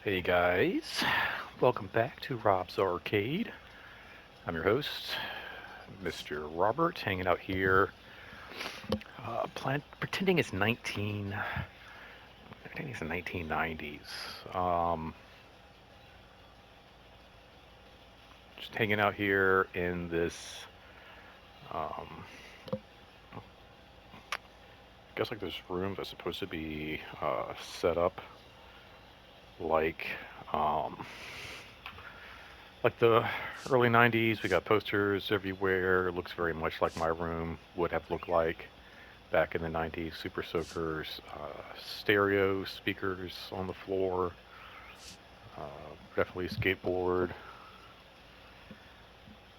Hey guys, welcome back to Rob's Arcade. I'm your host, Mr. Robert, hanging out here, pretending it's the 1990s. Um, just hanging out here in this, um, I guess like this room that's supposed to be set up like, um, like the early 90s. We got posters everywhere. It looks very much like my room would have looked like back in the 90s. Super Soakers, stereo speakers on the floor, definitely skateboard,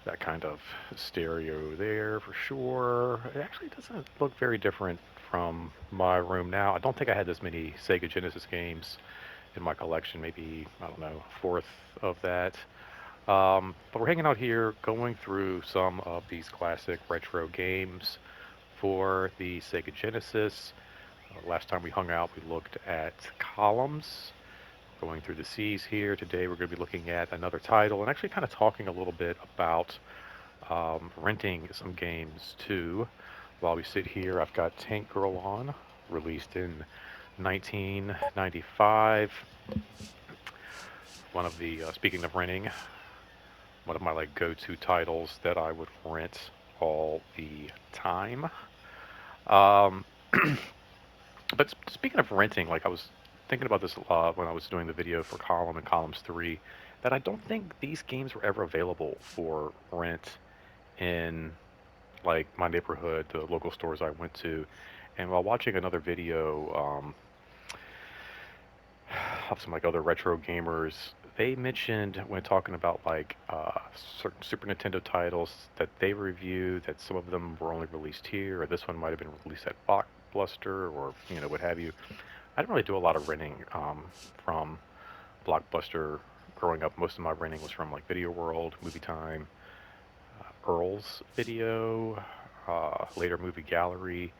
that kind of stereo there for sure. It actually doesn't look very different from my room now. I don't think I had this many Sega Genesis games in my collection, maybe, I don't know, a fourth of that. But we're hanging out here going through some of these classic retro games for the Sega Genesis. Last time we hung out, we looked at Columns, going through the C's here. Today we're going to be looking at another title and actually kind of talking a little bit about renting some games too. While we sit here, I've got Tank Girl on, released in 1995. One of the, speaking of renting, one of my like go-to titles that I would rent all the time. Um, But speaking of renting, like I was thinking about this when I was doing the video for Column and Columns 3, that I don't think these games were ever available for rent in like my neighborhood, the local stores I went to. And while watching another video of some like other retro gamers, they mentioned when talking about like certain Super Nintendo titles that they reviewed that some of them were only released here, or this one might have been released at Blockbuster, or what have you. I didn't really do a lot of renting from Blockbuster growing up. Most of my renting was from like Video World, Movie Time, Earl's Video, later Movie Gallery.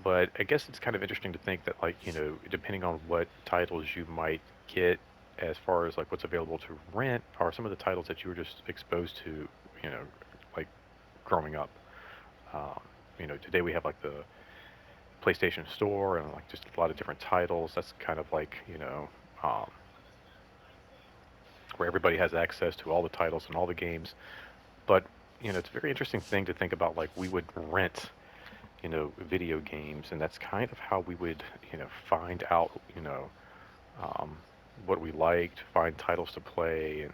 But I guess it's kind of interesting to think that like, depending on what titles you might get as far as like what's available to rent are some of the titles that you were just exposed to, you know, like growing up. Um, today we have like the PlayStation Store and like just a lot of different titles. That's kind of like, um, where everybody has access to all the titles and all the games. But, it's a very interesting thing to think about. Like we would rent, video games, and that's kind of how we would, find out, um, what we liked, find titles to play,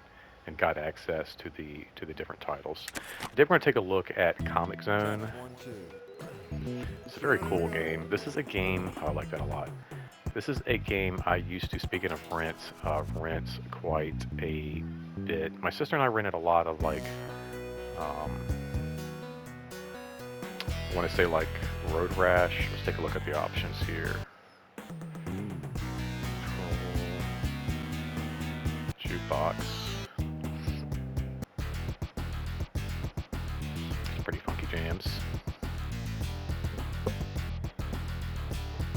and got access to the different titles. Today we're going to take a look at Comic Zone. It's a very cool game. This is a game I like that a lot. This is a game I used to, speaking of rent quite a bit. My sister and I rented a lot of like, um, I want to say like Road Rash. Let's take a look at the options here. Jukebox. Pretty funky jams.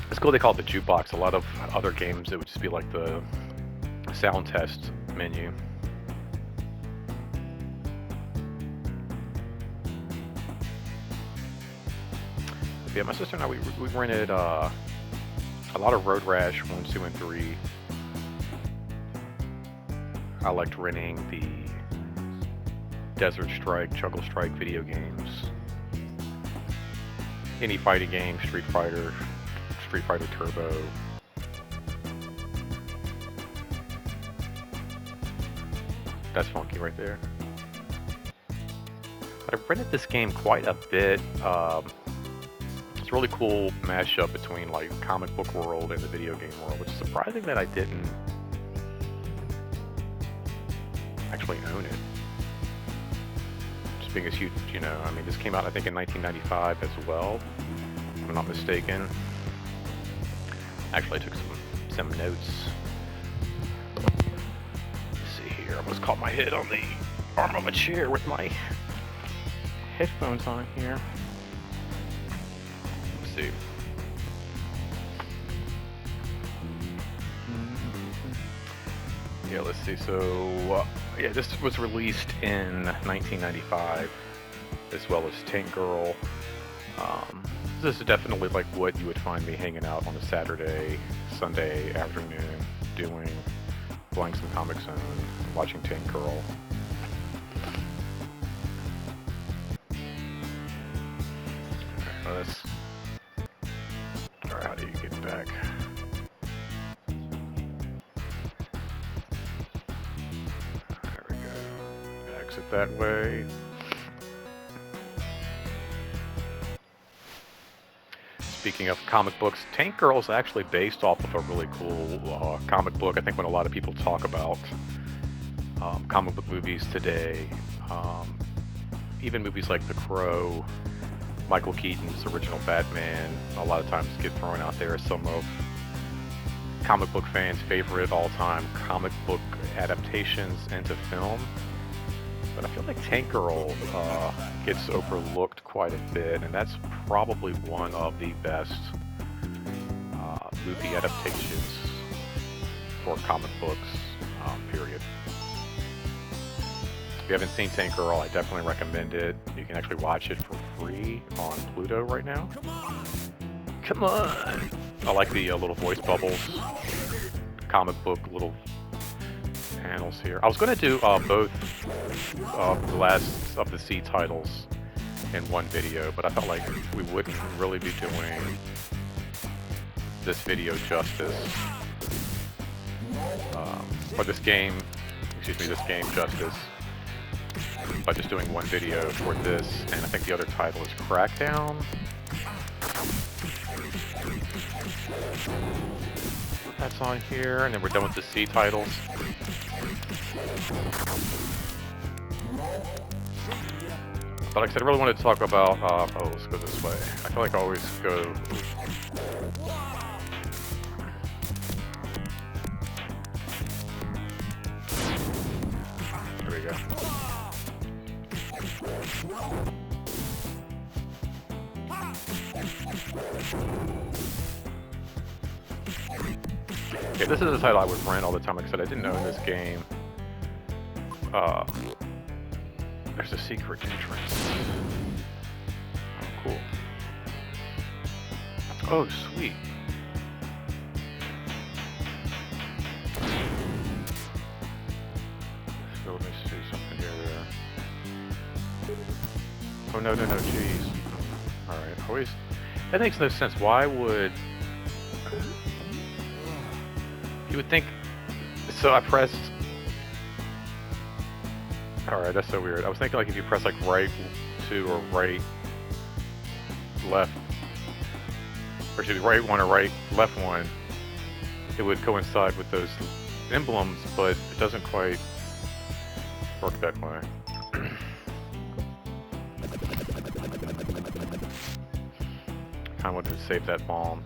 It's cool they call it the jukebox. A lot of other games it would just be like the sound test menu. But yeah, my sister and I we rented a lot of Road Rash 1, 2, and 3. I liked renting the Desert Strike, Jungle Strike video games. Any fighting game, Street Fighter Turbo. That's funky right there. But I've rented this game quite a bit. It's a really cool mashup between like comic book world and the video game world, which is surprising that I didn't actually own it. Just being a huge, I mean, this came out I think in 1995 as well, if I'm not mistaken. Actually, I took some notes. Let's see here. I almost caught my head on the arm of a chair with my headphones on here. see. Yeah, let's see. So, yeah, this was released in 1995, as well as Tank Girl. This is definitely like what you would find me hanging out on a Saturday, Sunday afternoon, doing, playing some Comix and watching Tank Girl. Alright, how do you get back? There we go. Exit that way. Speaking of comic books, Tank Girl is actually based off of a really cool comic book. I think when a lot of people talk about comic book movies today, even movies like The Crow, Michael Keaton's original Batman, a lot of times get thrown out there as some of comic book fans' favorite all-time comic book adaptations into film. But I feel like Tank Girl gets overlooked quite a bit, and that's probably one of the best movie adaptations for comic books, period. If you haven't seen Tank Girl, I definitely recommend it. You can actually watch it for free on Pluto right now. Come on! I like the little voice bubbles, comic book little panels here. I was going to do both the last of the C titles in one video, but I felt like we wouldn't really be doing this video justice, or this game justice, by just doing one video for this, and I think the other title is Crackdown. That's on here, and then we're done with the C titles. But like I said, I really wanted to talk about, oh, let's go this way. I feel like I always go... There we go. Okay, this is a title I would rent all the time. Like I said, I didn't know in this game. There's a secret entrance. Oh, cool. Oh, sweet. So let me see something here. Oh, no, jeez. Alright, always... That makes no sense. Why would... You would think... So I pressed... Alright, that's so weird. I was thinking like if you press like right 2 or right left, or excuse me, right 1 or right left 1, it would coincide with those emblems, but it doesn't quite work that way. I wanted to save that bomb.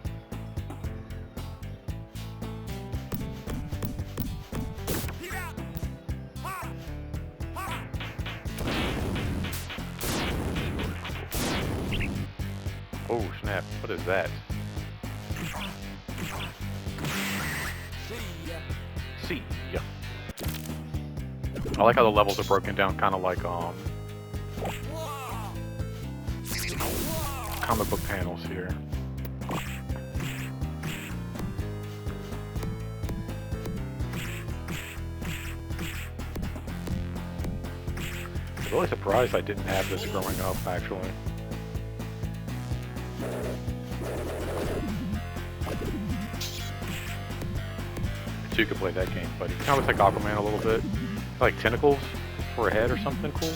Oh snap, what is that? See ya. I like how the levels are broken down kind of like comic book panels here. I'm really surprised I didn't have this growing up, actually. You could play that game, but it kind of looks like Aquaman a little bit. Like tentacles for a head or something cool.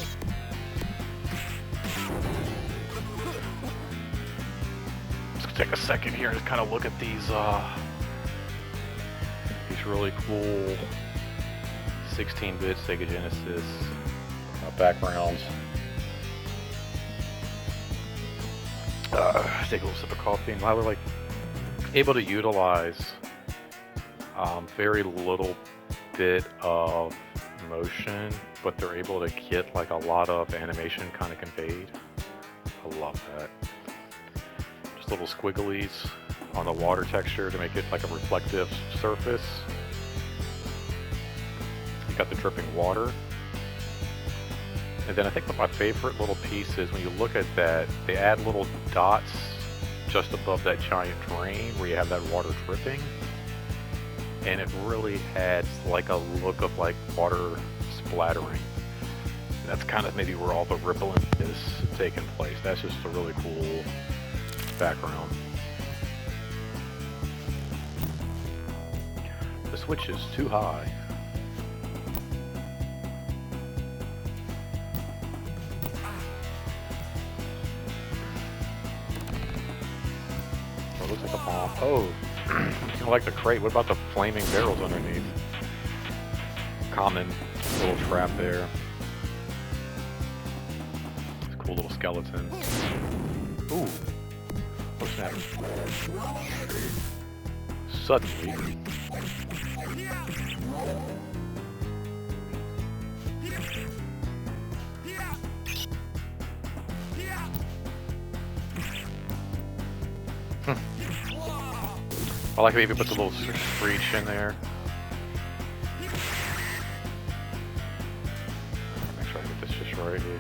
Let's take a second here and just kind of look at these really cool 16-bit Sega Genesis backgrounds. Take a little sip of coffee, and while we're like able to utilize very little bit of motion, but they're able to get like a lot of animation kind of conveyed. I love that. Just little squigglies on the water texture to make it like a reflective surface. You got the dripping water. And then I think my favorite little piece is when you look at that, they add little dots just above that giant drain where you have that water dripping. And it really adds like a look of like water splattering. And that's kind of maybe where all the rippling is taking place. That's just a really cool background. The switch is too high. Oh, it looks like a bomb. Oh, I like the crate. What about the flaming barrels underneath? Common little trap there. It's a cool little skeleton. Ooh. What's that? Suddenly. I like maybe put the little screech in there. Make sure I get this just right here.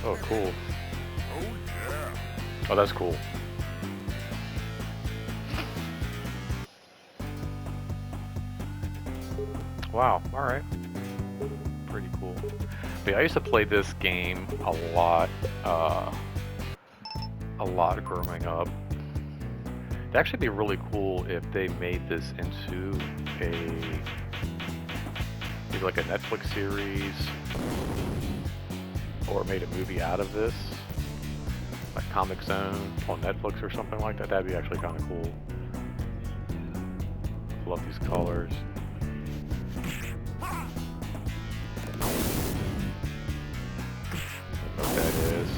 Oh, cool. Oh, that's cool. Wow, alright. Pretty cool. But yeah, I used to play this game a lot growing up. It'd actually be really cool if they made this into maybe like a Netflix series, or made a movie out of this, like Comix Zone on Netflix or something like that. That'd be actually kind of cool. Love these colors. I don't know what that is.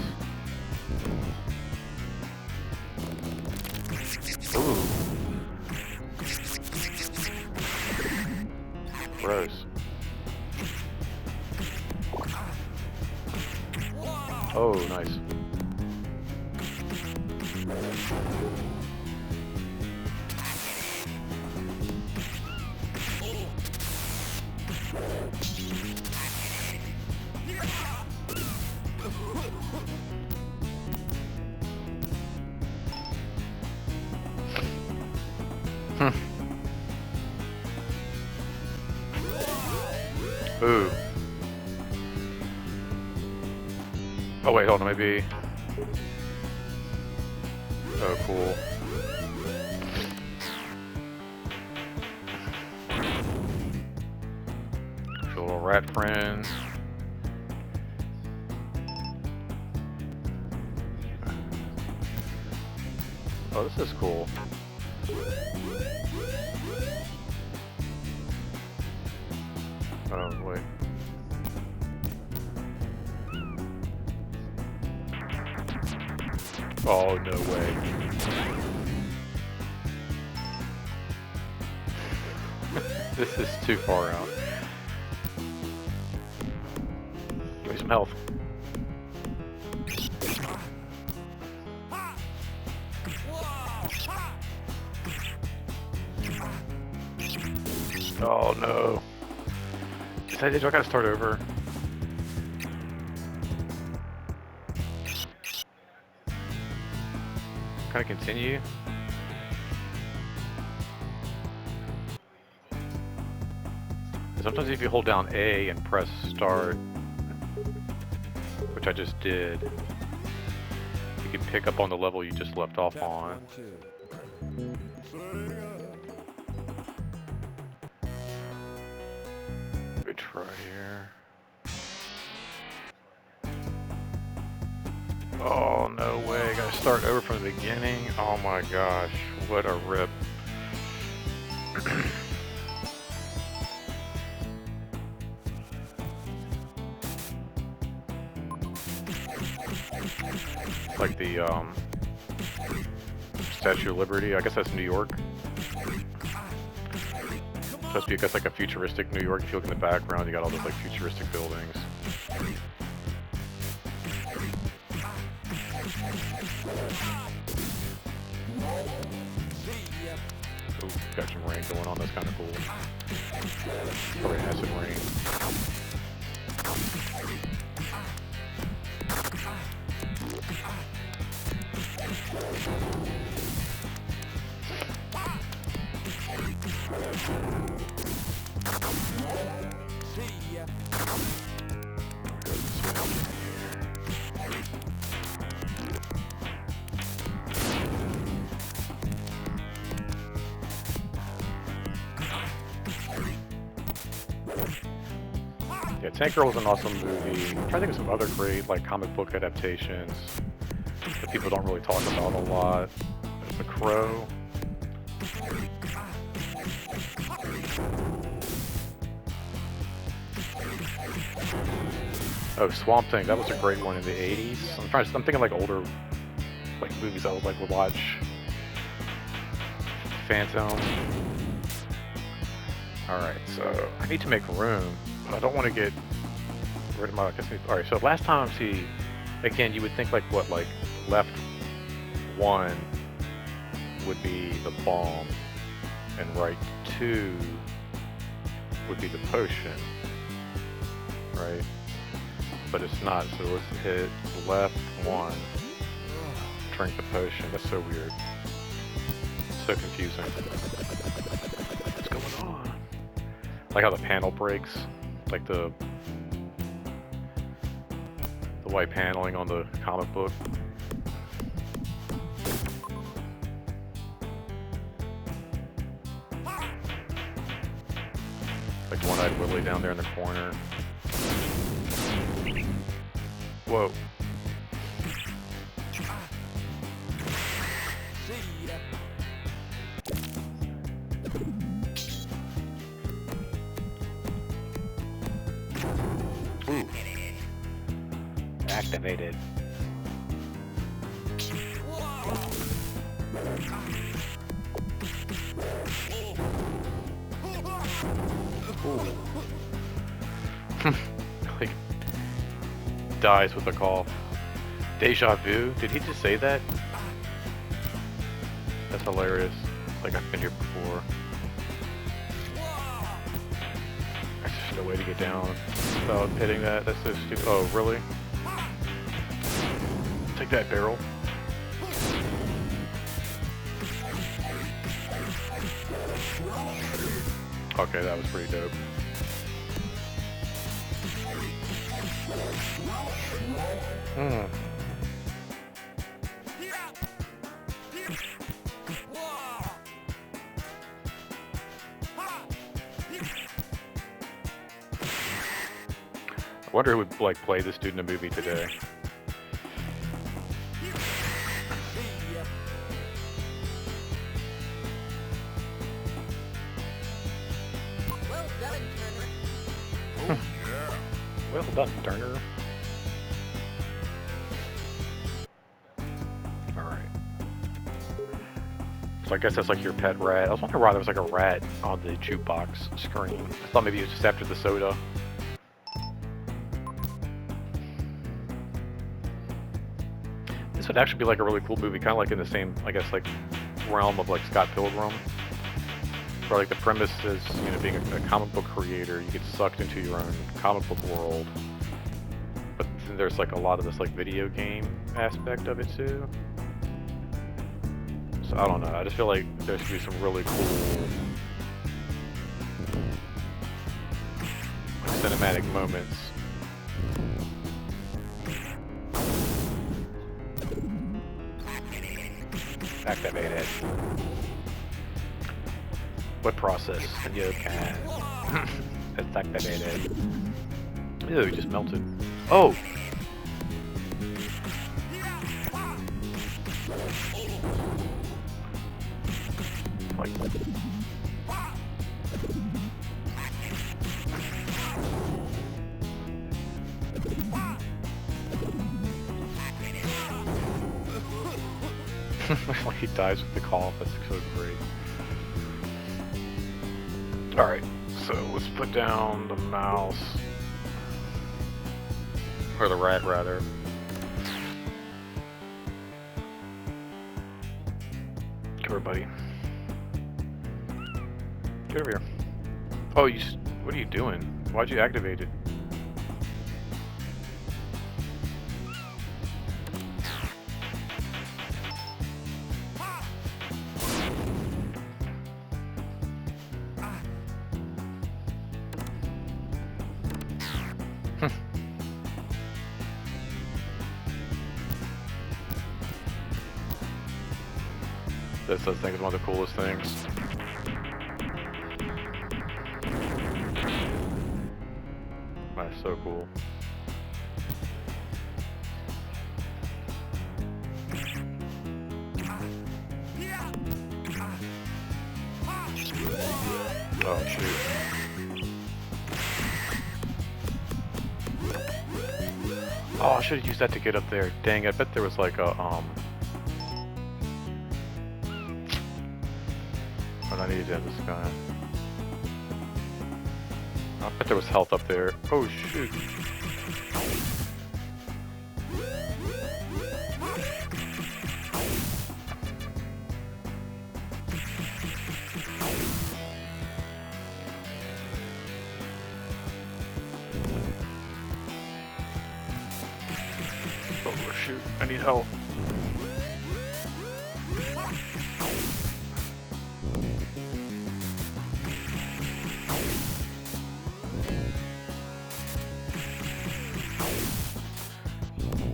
Ooh. Gross. Oh, nice. Ooh. Oh wait, hold on, maybe. Oh, cool. Your little rat friend. Oh, this is cool. Oh, wait. Oh, no way. This is too far out. Give me some health. Oh, no. Do I gotta start over? Can I continue? Sometimes if you hold down A and press start, which I just did, you can pick up on the level you just left off on. Good try here. Oh, no way. Gotta start over from the beginning. Oh my gosh. What a rip. Like the Statue of Liberty. I guess that's New York. Supposed to be, I guess, like a futuristic New York. If you look in the background, you got all those like futuristic buildings. Ooh, got some rain going on. That's kind of cool. Probably acid rain. Yeah, Tank Girl was an awesome movie. I'm trying to think of some other great like comic book adaptations that people don't really talk about a lot. There's The Crow. Oh, Swamp Thing. That was a great one in the 80s. I'm thinking like older like movies I would like to watch. Phantom. Alright, so I need to make room, but I don't want to get rid of my... Alright, so last time, see, again, you would think like what, like left 1 would be the bomb, and right 2 would be the potion, right? But it's not, so let's hit left 1, drink the potion. That's so weird. So confusing. What's going on? Like how the panel breaks, like the white paneling on the comic book. Like one-eyed Willie down there in the corner. Whoa. Ooh. Activated. Ooh. Like, dies with a cough. Deja vu? Did he just say that? That's hilarious. Like I've been here before. There's just no way to get down without hitting that. That's so stupid. Oh, really? Take that, barrel. Okay, that was pretty dope. Hmm. I wonder who would like play this dude in a movie today. Well done, Turner. Alright. So I guess that's like your pet rat. I was wondering why there was like a rat on the jukebox screen. I thought maybe it was just after the soda. This would actually be like a really cool movie, kind of like in the same, I guess, like realm of like Scott Pilgrim. Where like the premise is, you know, being a comic book creator, you get sucked into your own comic book world. But then there's like a lot of this like video game aspect of it too. So I don't know, I just feel like there should be some really cool cinematic moments. Activated. What process? You can. It's activated. Ew, he just melted. Oh! Like. Like he dies with the cough, that's so great. Alright, so let's put down the mouse. Or the rat, rather. Come here, buddy. Get over here. Oh, what are you doing? Why'd you activate it? This I think is one of the coolest things. That's so cool. Oh shoot. Oh, I should have used that to get up there. Dang, I bet there was like a But I need to end this guy. I bet there was health up there. Oh shoot. Oh shoot, I need help.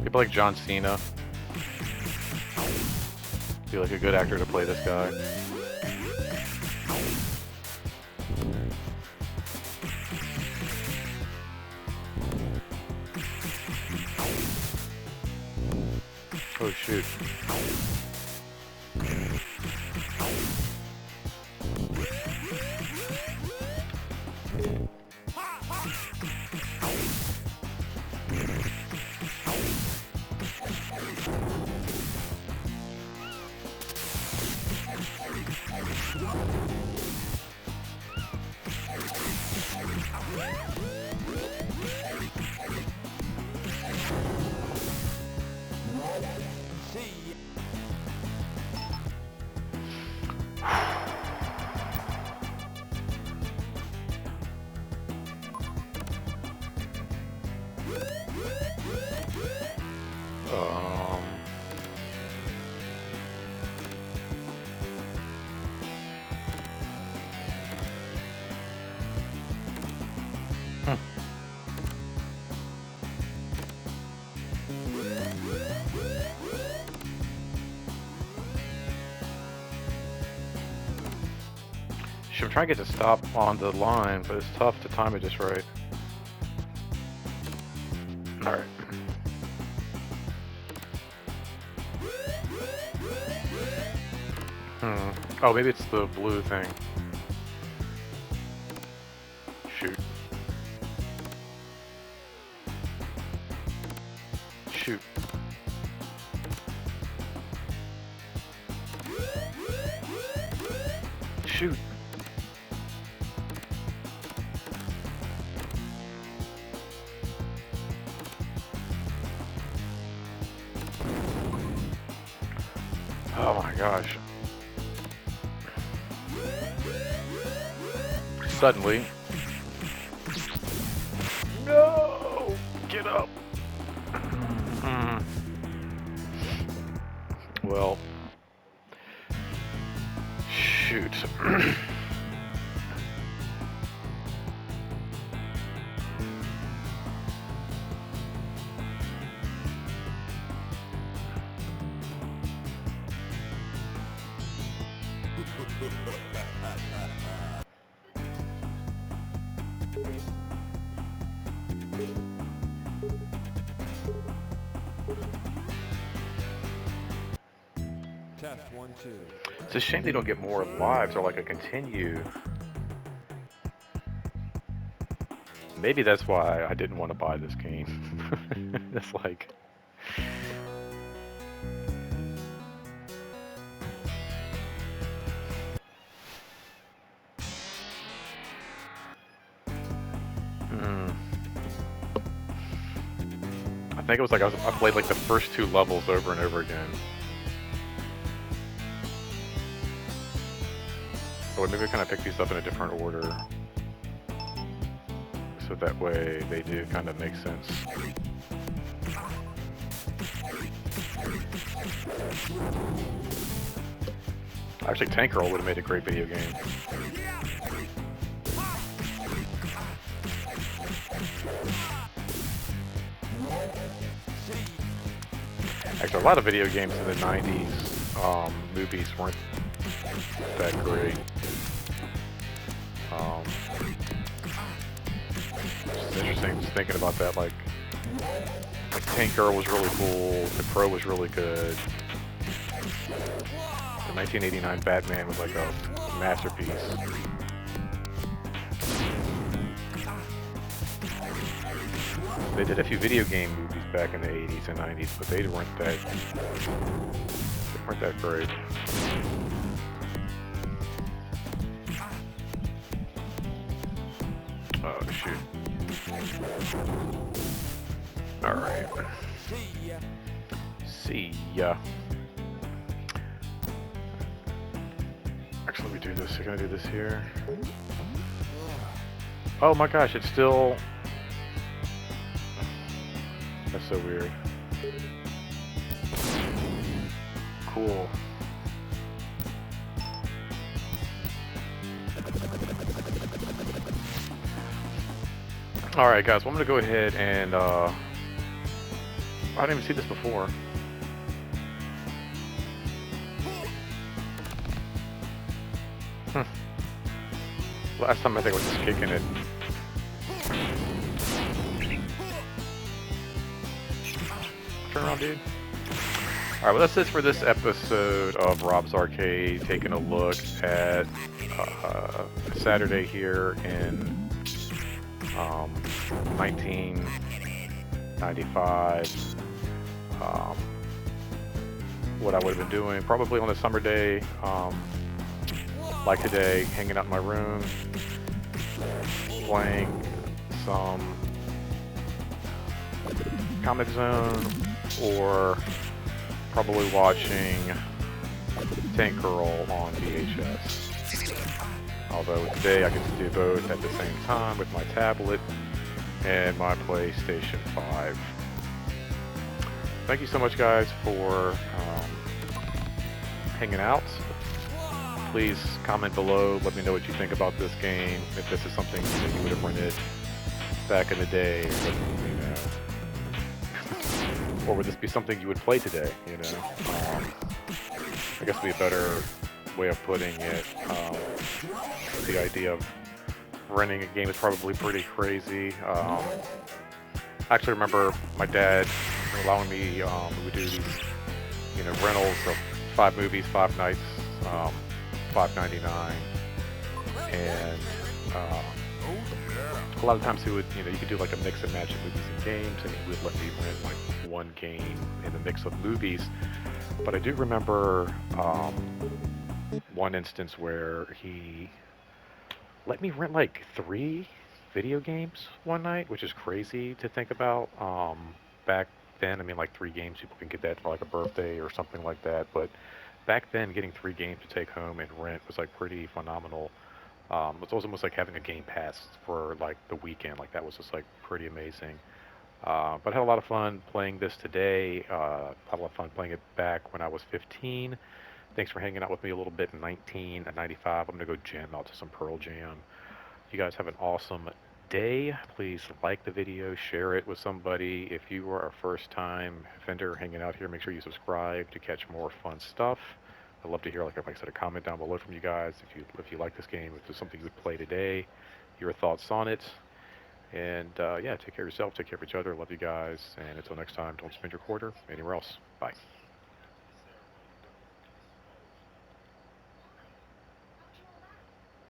People like John Cena. Be like a good actor to play this guy. Oh shoot. I'm trying to get to stop on the line, but it's tough to time it just right. Alright. Oh, maybe it's the blue thing. Shoot. Shoot. Shoot. Oh my gosh. Suddenly. No! Get up! Well. Shoot. Test 1, 2. It's a shame they don't get more lives or like a continue. Maybe that's why I didn't want to buy this game. It's like... I think it was like I played like the first two levels over and over again. Or maybe kind of pick these up in a different order, so that way they do kind of make sense. Actually, Tank Girl would have made a great video game. Actually, a lot of video games in the 90s, movies weren't that great. It's interesting just thinking about that, like Tank Girl was really cool, The Crow was really good. The 1989 Batman was like a masterpiece. They did a few video game movies back in the 80s and 90s, but they weren't that great. Oh shoot. Alright. See ya. Actually, let me do this. I'm gonna do this here. Oh my gosh, it's still... That's so weird. Cool. Alright guys, well, I'm gonna go ahead and I didn't even see this before. Last time I think I was just kicking it. Turn around, dude. Alright, well that's it for this episode of Rob's Arcade, taking a look at Saturday here in 1995. What I would have been doing probably on a summer day, like today, hanging out in my room, playing some Comic Zone, or probably watching Tank Girl on VHS. Although today I get to do both at the same time with my tablet and my PlayStation 5. Thank you so much guys for hanging out. Please comment below, let me know what you think about this game, if this is something that you would have rented back in the day, or, you know, or would this be something you would play today, you know. I guess would be a better way of putting it. The idea of renting a game is probably pretty crazy. I actually remember my dad allowing me, we would do these, you know, rentals of 5 movies, 5 nights, $5.99, and a lot of times he would, you know, you could do like a mix and match of movies and games, and he would let me rent like one game in the mix of movies. But I do remember one instance where he let me rent like 3 video games one night, which is crazy to think about. Back then, I mean, like 3 games, people can get that for like a birthday or something like that. But back then, getting 3 games to take home and rent was like pretty phenomenal. It's almost like having a game pass for like the weekend. Like that was just like pretty amazing. But I had a lot of fun playing this today. Had a lot of fun playing it back when I was 15. Thanks for hanging out with me a little bit in 1995. I'm going to go jam out to some Pearl Jam. You guys have an awesome day. Please like the video, share it with somebody. If you are a first-time vendor hanging out here, make sure you subscribe to catch more fun stuff. I'd love to hear, like I said, a comment down below from you guys. If you like this game, if there's something you would play today, your thoughts on it. And yeah, take care of yourself, take care of each other. Love you guys. And until next time, don't spend your quarter anywhere else. Bye.